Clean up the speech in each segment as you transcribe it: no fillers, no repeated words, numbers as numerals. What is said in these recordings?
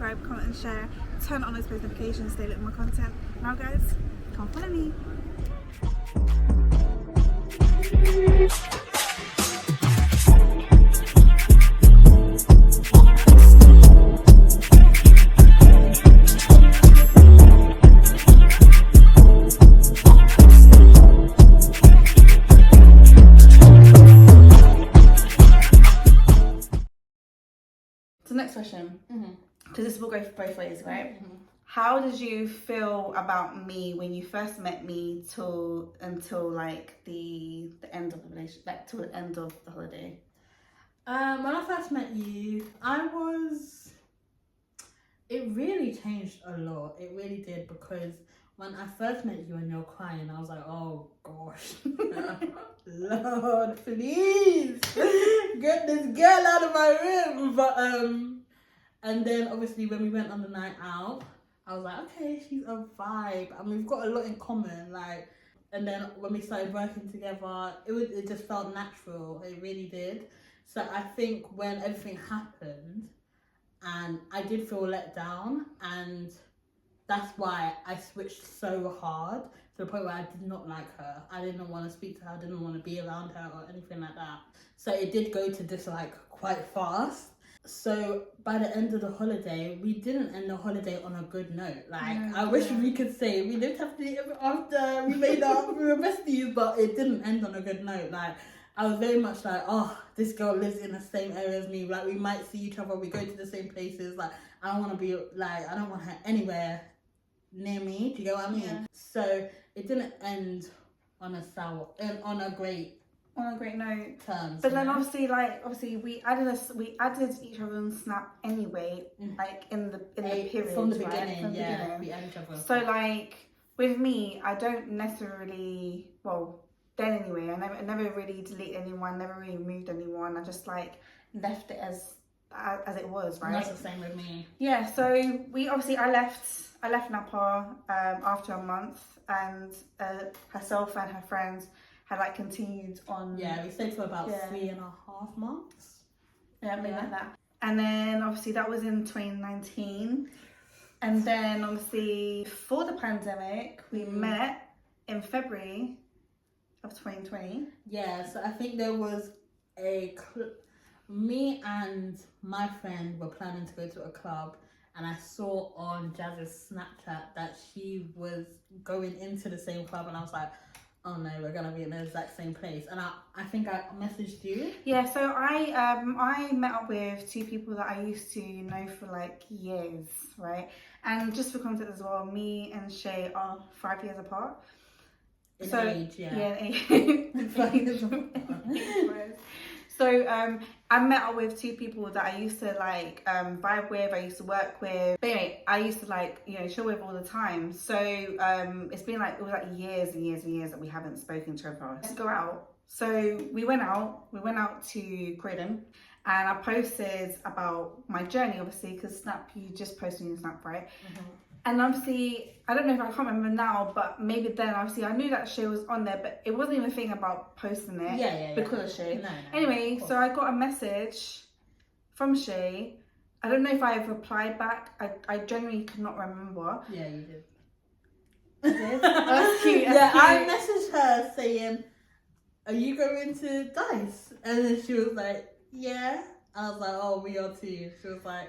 subscribe, comment and share. Turn on those post notifications, stay lit with my content. Now guys, come follow me. So next question, because this will go both ways, right? How did you feel about me when you first met me until like the end of the relationship, like till the end of the holiday? When I first met you, it really changed a lot. It really did, because when I first met you and you're crying, I was like, oh gosh, Lord, please get this girl out of my room. But and then obviously when we went on the night out, I was like, okay, she's a vibe, and we've got a lot in common. Like, and then when we started working together, it just felt natural. It really did. So I think when everything happened, and I did feel let down, and that's why I switched so hard to the point where I did not like her. I didn't want to speak to her. I didn't want to be around her or anything like that. So it did go to dislike quite fast. So by the end of the holiday, we didn't end the holiday on a good note. Like, I wish we could say we lived happily ever after, we made up, we were besties, but it didn't end on a good note. Like, I was very much like, oh, this girl lives in the same area as me. Like, we might see each other, we go to the same places. Like, I don't want to be, like, I don't want her anywhere near me. Do you get what I mean? Yeah. So it didn't end on a great note terms. But then obviously we added each other on Snap anyway, like in the period from the right? beginning. From the beginning. We added each other. So like with me, I don't necessarily, well then anyway, I never really deleted anyone, never really removed anyone. I just like left it as it was, right? And that's the same with me. Yeah. So I left Napa after a month, and herself and her friends had like continued on. Yeah, we stayed for about 3.5 months. Yeah, maybe like that. And then obviously that was in 2019. And then obviously before the pandemic, we met in February of 2020. Yeah, so I think there was me and my friend were planning to go to a club, and I saw on Jazz's Snapchat that she was going into the same club, and I was like, oh no, we're gonna be in the exact same place. And I think I messaged you. Yeah, so I met up with two people that I used to know for like years, right? And just for context as well, me and Shay are 5 years apart. In age, yeah. Yeah, in age. 5 years apart. So I met up with two people that I used to like vibe with, I used to work with. But anyway, I used to like, chill with all the time. So it's been like, it was like years and years and years that we haven't spoken to each other. Let's go out. So we went out to Croydon, and I posted about my journey, obviously, because Snap, you just posted on Snap, right? And obviously, I don't know if I can't remember now, but maybe then obviously I knew that Shay was on there, but it wasn't even a thing about posting it because of Shay. No, anyway, so I got a message from Shay. I don't know if I replied back. I genuinely could not remember. Yeah, you did. I did? That's cute. That's cute. I messaged her saying, are you going to Dice? And then she was like, yeah. I was like, oh, we are too. She was like,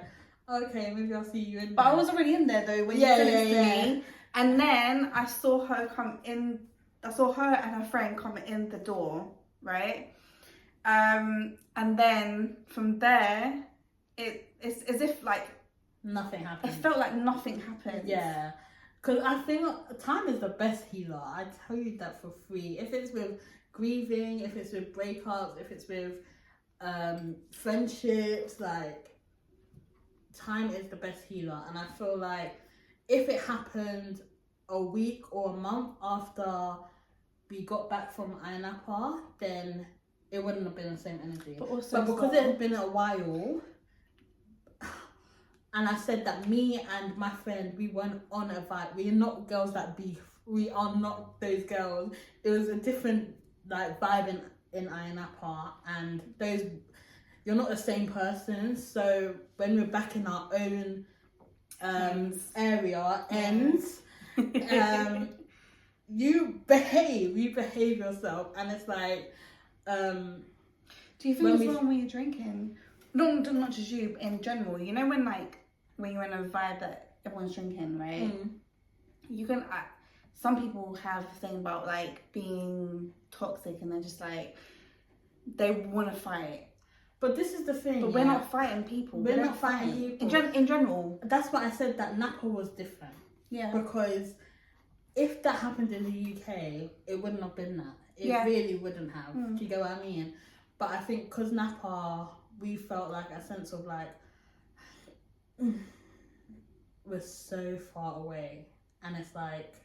okay, maybe I'll see you in there. But I was already in there though when you sent it to me. And then I saw her come in. I saw her and her friend come in the door, right? And then from there, it's as if like nothing happened. It felt like nothing happened. Yeah, because I think time is the best healer. I tell you that for free. If it's with grieving, if it's with breakups, if it's with friendships, like, time is the best healer. And I feel like if it happened a week or a month after we got back from Napa, then it wouldn't have been the same energy. But because it had been a while, and I said that me and my friend, we weren't on a vibe. We are not girls that beef. We are not those girls. It was a different like vibe in Napa, and those, you're not the same person. So when we're back in our own area ends. You behave yourself, and it's like, do you think it's wrong when you're drinking? Not just you, but in general. You know when you're in a vibe that everyone's drinking, right? You can. Some people have a thing about like being toxic, and they're just like they want to fight. But this is the thing. But we're not fighting people. We're not fighting people. In general. That's why I said that Napa was different. Yeah. Because if that happened in the UK, it wouldn't have been that. It really wouldn't have. Do you get what I mean? But I think because Napa, we felt like a sense of like, we're so far away. And it's like,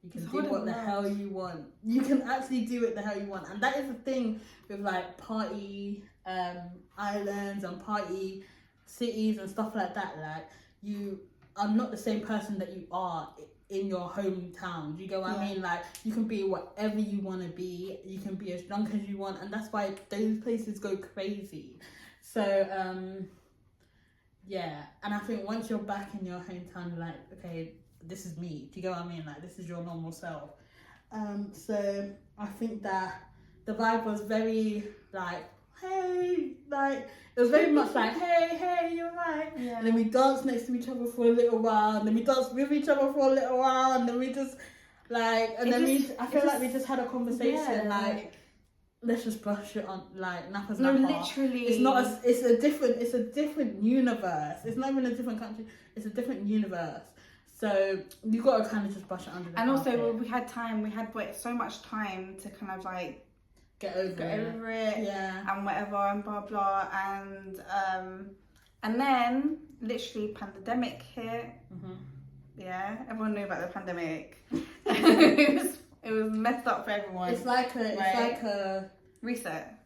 you can do what the hell you want. You can actually do it the hell you want. And that is the thing with like party islands and party cities and stuff like that. Like, you are not the same person that you are in your hometown. Do you get what I mean? Like, you can be whatever you want to be. You can be as drunk as you want, and that's why those places go crazy. So yeah, and I think once you're back in your hometown, you're like, okay, this is me. Do you get what I mean? Like, this is your normal self. So I think that the vibe was very like, hey, like, it was very much like, hey, you're right. Yeah. And then we danced next to each other for a little while, and then we danced with each other for a little while, and then we just like, and I feel like we just had a conversation, like, let's just brush it on, like, Napa's Napa. No, literally. It's a different universe. It's not even a different country. It's a different universe. So you got to kind of just brush it under the carpet. And also, we had so much time to kind of like get over it, and whatever, and blah blah, and then literally pandemic hit. Yeah, everyone knew about the pandemic. it was messed up for everyone. It's like a reset.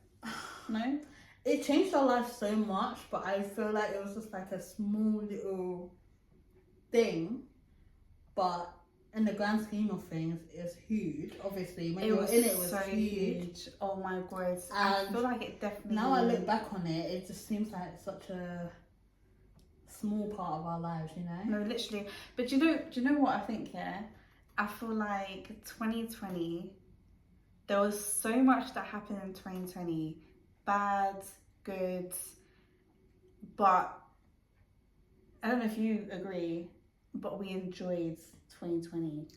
No, it changed our life so much, but I feel like it was just like a small little thing, but in the grand scheme of things, it's huge. Obviously, when you're in it, it was so huge. Oh my god! I feel like it definitely. Now I look back on it, it just seems like such a small part of our lives, you know. No, literally. But do you know what I think? Yeah, I feel like 2020. There was so much that happened in 2020, bad, good, but I don't know if you agree, but we enjoyed 2020.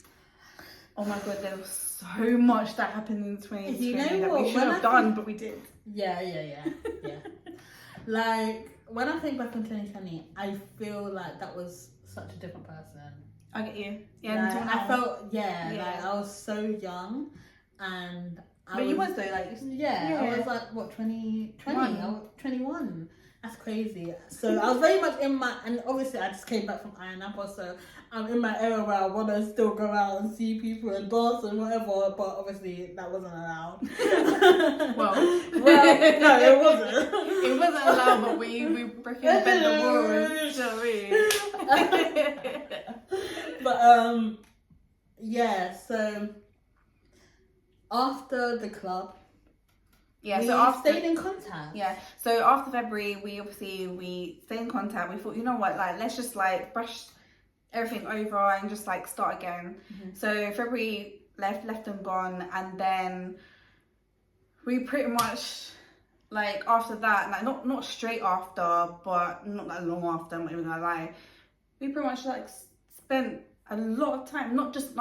Oh my god, there was so much that happened in 2020 you know that what? we should have done, but we did. Yeah. Like, when I think back on 2020, I feel like that was such a different person. I get you. Yeah, like, I felt, like, I was so young, and you was though, like, I was like, what, 20? I was 21. That's crazy. So I was very much in my, and obviously I just came back from Iron Apple, so I'm in my era where I want to still go out and see people and dance and whatever, but obviously that wasn't allowed. well, no, it wasn't. It wasn't allowed, but we freaking bent the rules. You know what I mean? But yeah. So after the club. Yeah, we stayed in contact. Yeah, so after February, we stayed in contact. We thought, you know what, like, let's just like brush everything over and just like start again. So February left and gone, and then we pretty much like after that, like not straight after, but not that long after. I'm not even gonna lie. We pretty much like spent a lot of time, not just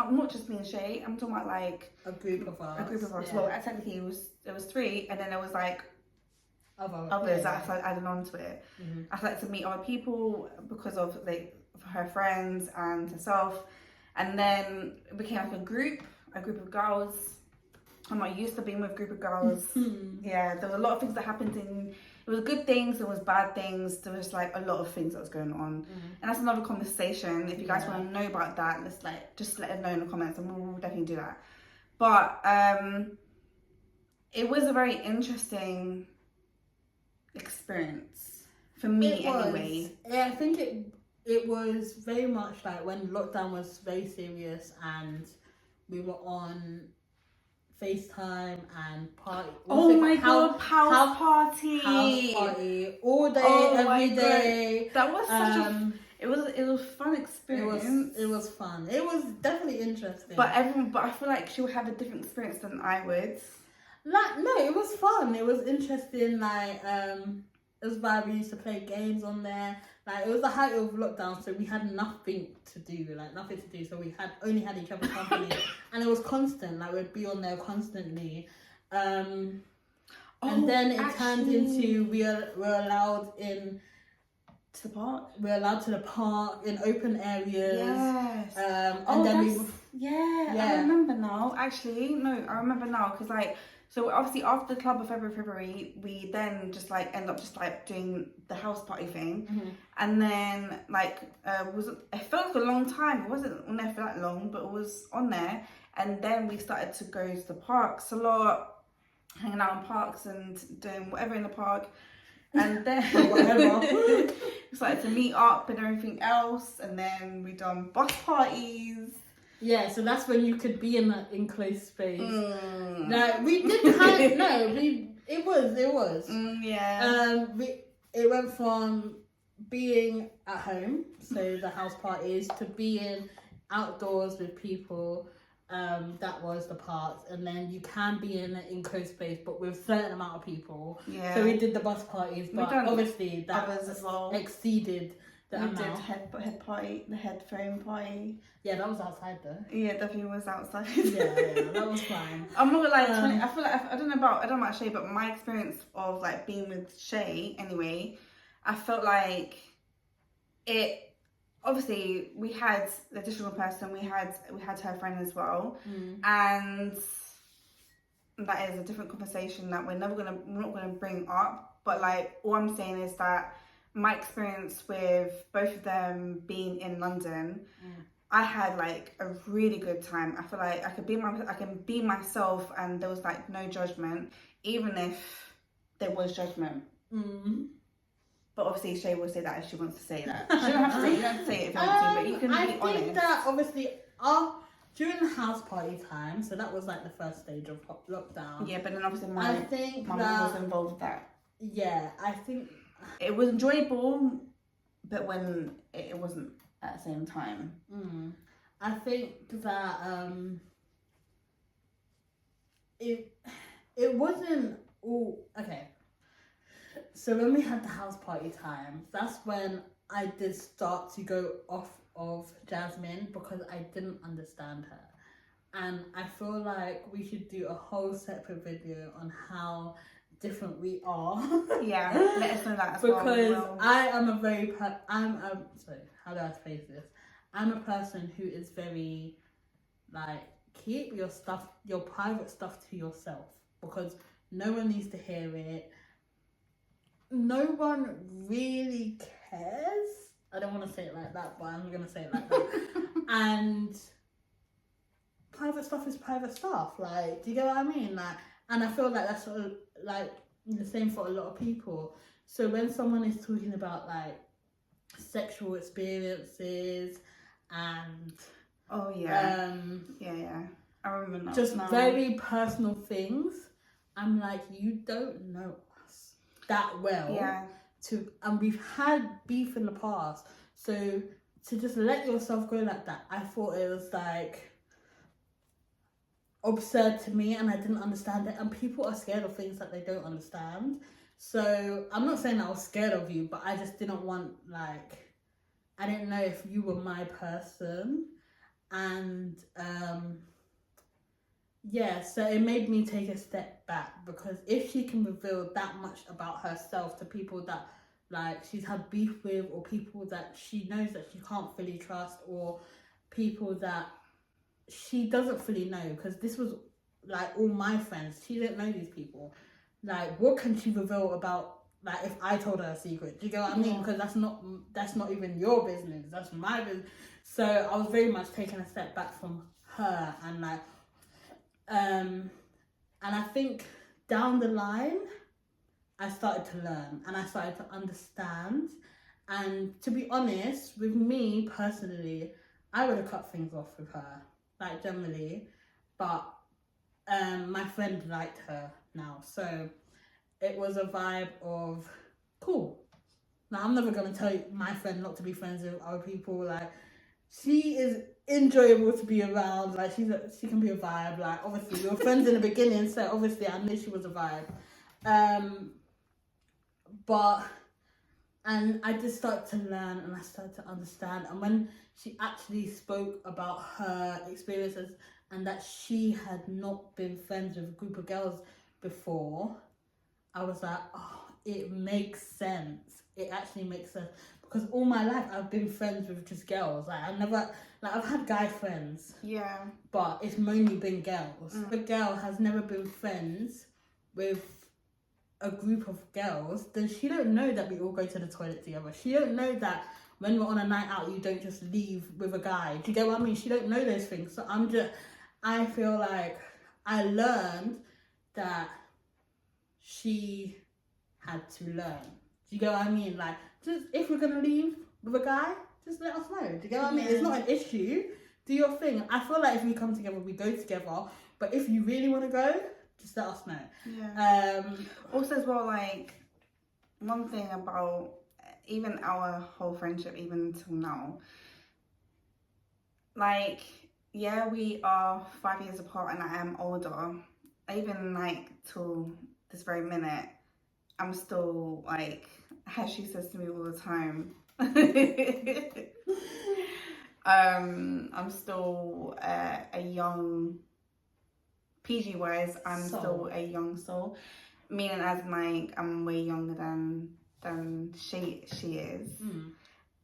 me and Shay. I'm talking about like a group of us. Yeah. Well, technically there was 3, and then there was like others that I started adding on to it. I started to meet other people because of like her friends and herself, and then it became like a group of girls. I'm not used to being with a group of girls. Yeah, there was a lot of things that happened it was good things, there was bad things, there was like a lot of things that was going on. And that's another conversation. If you guys want to know about that, let's like just let us know in the comments, and we'll definitely do that. But it was a very interesting experience for me anyway. Yeah, I think it was very much like when lockdown was very serious and we were on FaceTime and party. Oh my god, house party all day, every day. That was such It was a fun experience. It was fun. It was definitely interesting. But I feel like she would have a different experience than I would. Like, no, it was fun. It was interesting. Like, it was why we used to play games on there. Like, it was the height of lockdown, so we had nothing to do. So we only had each other's company, and it was constant. Like, we'd be on there constantly. And then it turned into we're allowed in. To the park? We're allowed to the park in open areas. Yes. And then I remember now. Actually, no, I remember now because so obviously after the club of February, we then just end up just doing the house party thing, and then it felt like a long time. It wasn't on there for that long, but it was on there, and then we started to go to the parks a lot, hanging out in parks and doing whatever in the park. And then we started to meet up and everything else, and then we done bus parties. Yeah, so that's when you could be in an enclosed space. No, we did kind of, no, it was. It went from being at home, so the house parties, to being outdoors with people. That was the parts, and then you can be in an enclosed space, but with a certain amount of people. Yeah. So we did the bus parties, but obviously that as well. Exceeded the amount. We did the headphone party. Yeah, that was outside though. Yeah, definitely was outside. yeah, that was fine. I'm not gonna lie, I feel like I don't know about Shay, but my experience of being with Shay anyway, I felt like it. Obviously, we had the additional person. We had her friend as well, and that is a different conversation that we're not gonna bring up. But all I'm saying is that my experience with both of them being in London, I had a really good time. I feel like I can be myself, and there was no judgment, even if there was judgment. But obviously, Shay will say that if she wants to say that. She don't have to say it. You don't have to say it if you want to, but you can be honest. I think that obviously, during the house party time, so that was the first stage of lockdown. Yeah, but then obviously my mum was involved with that. Yeah, I think it was enjoyable, but when it wasn't at the same time. I think that it wasn't all okay. So when we had the house party time, that's when I did start to go off of Jasmine because I didn't understand her. And I feel like we should do a whole separate video on how different we are. Yeah, let us know that as well. Because I am sorry, how do I phrase this? I'm a person who is very, keep your stuff, your private stuff to yourself. Because no one needs to hear it. No one really cares. I don't want to say it like that, but I'm going to say it like that. And private stuff is private stuff. Do you get what I mean? And I feel like that's sort of, the same for a lot of people. So when someone is talking about sexual experiences and yeah, I remember that. Just very personal things, I'm you don't know that well, and we've had beef in the past, so to just let yourself go like that, I thought it was absurd to me, and I didn't understand it. And people are scared of things that they don't understand, so I'm not saying I was scared of you, but I just didn't want I didn't know if you were my person, and so it made me take a step back, because if she can reveal that much about herself to people that she's had beef with, or people that she knows that she can't fully trust, or people that she doesn't fully know, because this was all my friends, she didn't know these people, what can she reveal about if I told her a secret? Do you get what I mean? Because that's not even your business, that's my business. So I was very much taking a step back from her, and I think down the line, I started to learn and I started to understand. And to be honest, with me personally, I would have cut things off with her, generally. But my friend liked her now. So it was a vibe of, cool, Like, I'm never gonna tell my friend not to be friends with other people. Like, she is enjoyable to be around. Like, she can be a vibe. Like, obviously we were friends in the beginning, so obviously I knew she was a vibe. But and I just started to learn and I started to understand. And when she actually spoke about her experiences and that she had not been friends with a group of girls before, I was like, oh, it makes sense. It actually makes sense. Because all my life I've been friends with just girls. Like, I've had guy friends. Yeah. But it's mainly been girls. The girl has never been friends with a group of girls, then she don't know that we all go to the toilet together. She don't know that when we're on a night out, you don't just leave with a guy. Do you get what I mean? She don't know those things. So I feel like I learned that she had to learn. Do you get what I mean? Like, just if we're gonna leave with a guy, just let us know. Do you get what I mean? It's not an issue. Do your thing. I feel like if we come together, we go together. But if you really want to go, just let us know. Yeah. Also, as well, like, one thing about even our whole friendship, even till now, like, yeah, we are 5 years apart and I am older. Even, like, till this very minute, I'm still, like, as she says to me all the time, I'm still a young, PG wise, I'm still a young soul, meaning as in, like, I'm way younger than she is.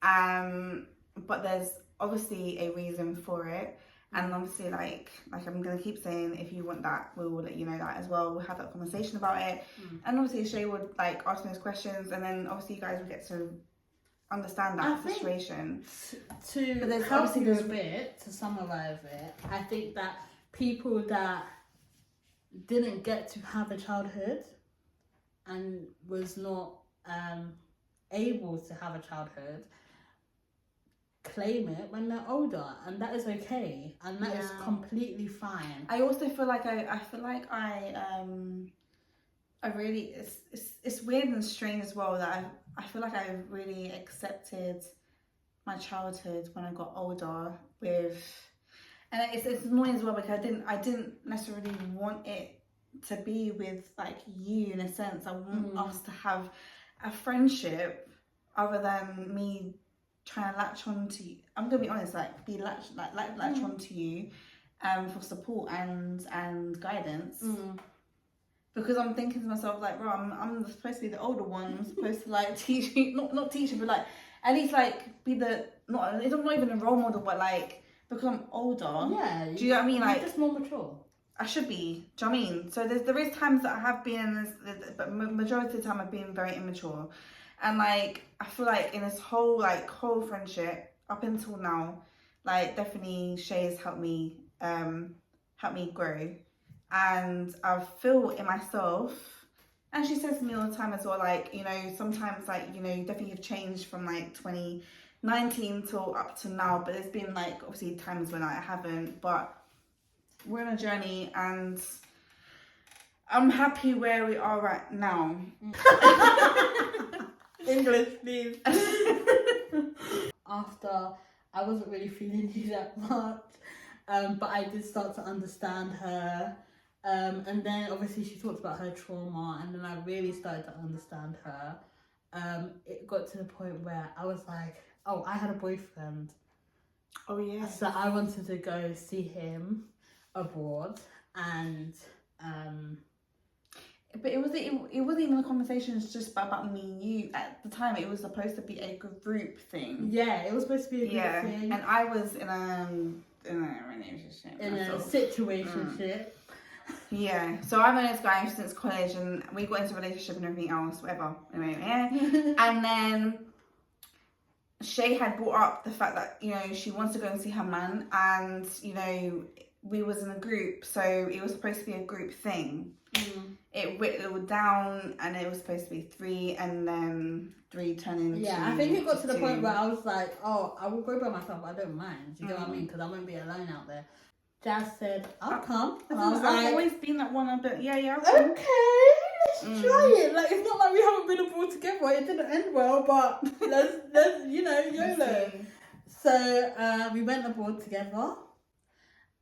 But there's obviously a reason for it, and obviously like I'm gonna keep saying, if you want that, we will let you know that as well. We'll have that conversation about it, and obviously Shay would like ask me those questions, and then obviously you guys will get to understand that situation. But there's help you a bit to summarize it. I think that people that didn't get to have a childhood and was not able to have a childhood claim it when they're older, and that is okay, and that is completely fine. I also feel like I really, it's weird and strange as well that I feel like I really accepted my childhood when I got older and it's annoying as well because I didn't necessarily want it to be with like you in a sense. I want us to have a friendship other than me trying to latch on to you. I'm gonna be honest, like latch on to you for support and guidance. Because I'm thinking to myself, like, bro, I'm supposed to be the older one. I'm supposed to like teach you, not teach you, but like at least like be the not even a role model, but like because I'm older. Yeah. Do you know what I mean? Like, just more mature. I should be. Do you know what I mean? So there is times that I have been in this, but majority of the time I've been very immature, and like I feel like in this whole friendship up until now, like definitely Shay has helped me grow. And I feel in myself, and she says to me all the time as well, like, you know, sometimes like, you know, you definitely have changed from like 2019 till up to now, but there's been like obviously times when I haven't, but we're on a journey and I'm happy where we are right now. English, please. After I wasn't really feeling you that much, but I did start to understand her. And then obviously she talked about her trauma, and then I really started to understand her. It got to the point where I was like, oh, I had a boyfriend. Oh yeah. So I wanted to go see him abroad, and but it wasn't even a conversation. It's just about me and you. At the time, it was supposed to be a group thing. Yeah, it was supposed to be a group thing. And I was in a relationship. In a situationship. Yeah, so I've known this guy since college, and we got into a relationship and everything else, whatever. Anyway, yeah. And then Shay had brought up the fact that, you know, she wants to go and see her man, and, you know, we was in a group, so it was supposed to be a group thing. It whittled down, and it was supposed to be 3, and then 3 turned into... Yeah, I think it got to the point where I was like, oh, I will go by myself, I don't mind. Do you know what I mean? Because I won't be alone out there. Jazz said, I'll come. And I was like, I've always been that one, but yeah. Okay, let's try it. Like, it's not like we haven't been abroad together. It didn't end well, but let's YOLO. So we went abroad together,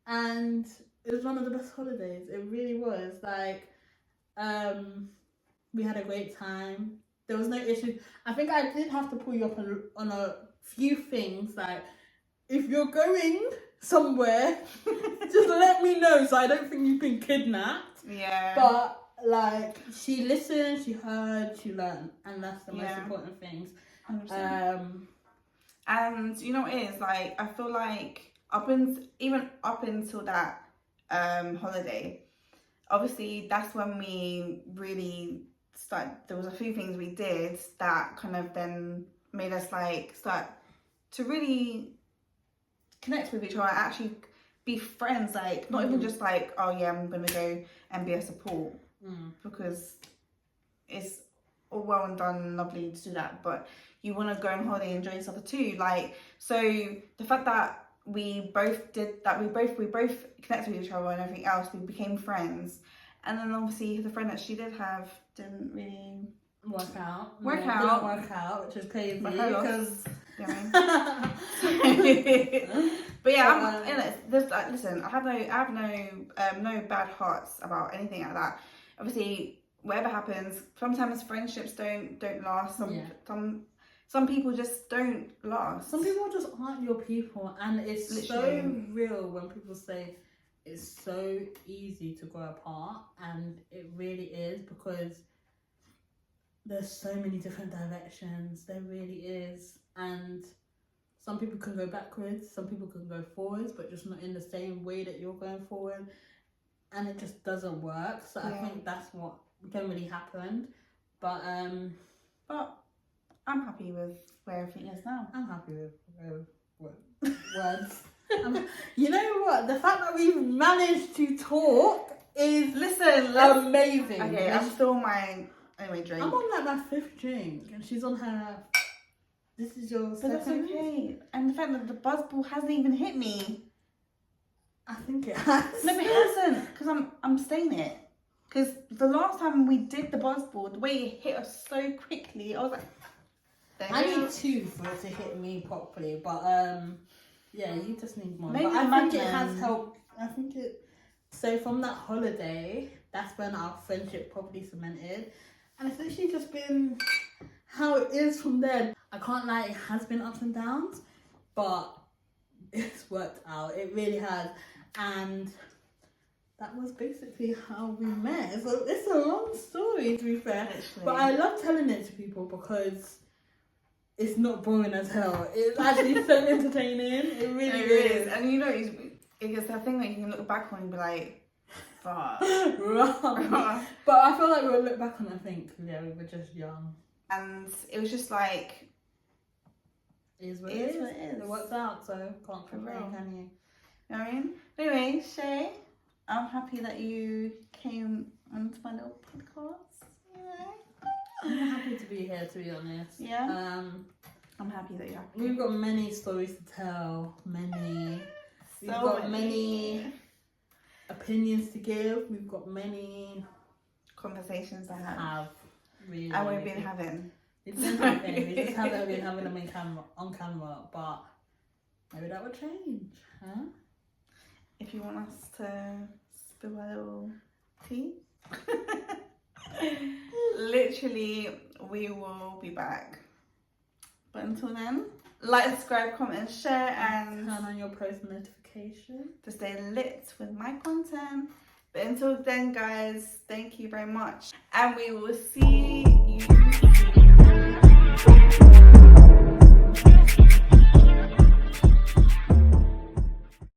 and it was one of the best holidays. It really was. Like, we had a great time. There was no issues. I think I did have to pull you up on a few things. Like, if you're going somewhere, just let me know, so I don't think you've been kidnapped. Yeah. But like, she listened, she heard, she learned, and that's the most important things. 100%. And you know what it is, like, I feel like even up until that holiday, obviously that's when we really there was a few things we did that kind of then made us like start to really connect with each other, actually be friends, like not even just like, oh yeah, I'm gonna go and be a support, because it's all well and done and lovely to do that, but you want to go on holiday and enjoy yourself too. Like, so the fact that we both did that, we both connected with each other and everything else, we became friends, and then obviously the friend that she did have didn't really work out, which is crazy because but yeah, listen, I have no bad hearts about anything like that. Obviously, whatever happens, sometimes friendships don't last. Some people just don't last. Some people just aren't your people, and it's literally so real when people say it's so easy to grow apart, and it really is, because there's so many different directions. There really is, and some people can go backwards, some people can go forwards, but just not in the same way that you're going forward, and it just doesn't work. So I think that's what generally happened, but I'm happy with where everything is now. I'm happy with words. You know what? The fact that we've managed to talk is amazing. Okay, I'm still on my drink. I'm on like my 5th drink, and she's on her. This is your second. But that's okay. And the fact that the buzzball hasn't even hit me. I think it has. No, but it hasn't, because I'm staying it. Because the last time we did the buzzball, the way it hit us so quickly, I was like, I need 2 for it to hit me properly, but yeah, you just need more. Maybe but I think it has helped. I think it. So from that holiday, that's when our friendship probably cemented, and it's literally just been how it is from there. I can't lie, it has been ups and downs, but it's worked out. It really has, and that was basically how we met. So it's a long story, to be fair, but I love telling it to people because it's not boring as hell. It's actually so entertaining. It really is. And you know, it's that thing that you can look back on and be like, fuck. But I feel like we'll look back on it and think, yeah, we were just young. And it was just like, it is what it is. It works out, so can't complain, can you? You know what I mean? Anyway, Shay, I'm happy that you came onto my little podcast. I'm happy to be here, to be honest. Yeah. I'm happy that you're happy. We've got many stories to tell. We've got many opinions to give. We've got many conversations to have. Really. And we've been having. We've been having. We just haven't been having them on camera, but maybe that would change, huh? If you want us to spill a little tea. Literally, we will be back. But until then, like, subscribe, comment, and share, and turn on your post notification to stay lit with my content. But until then, guys, thank you very much, and we will see you soon.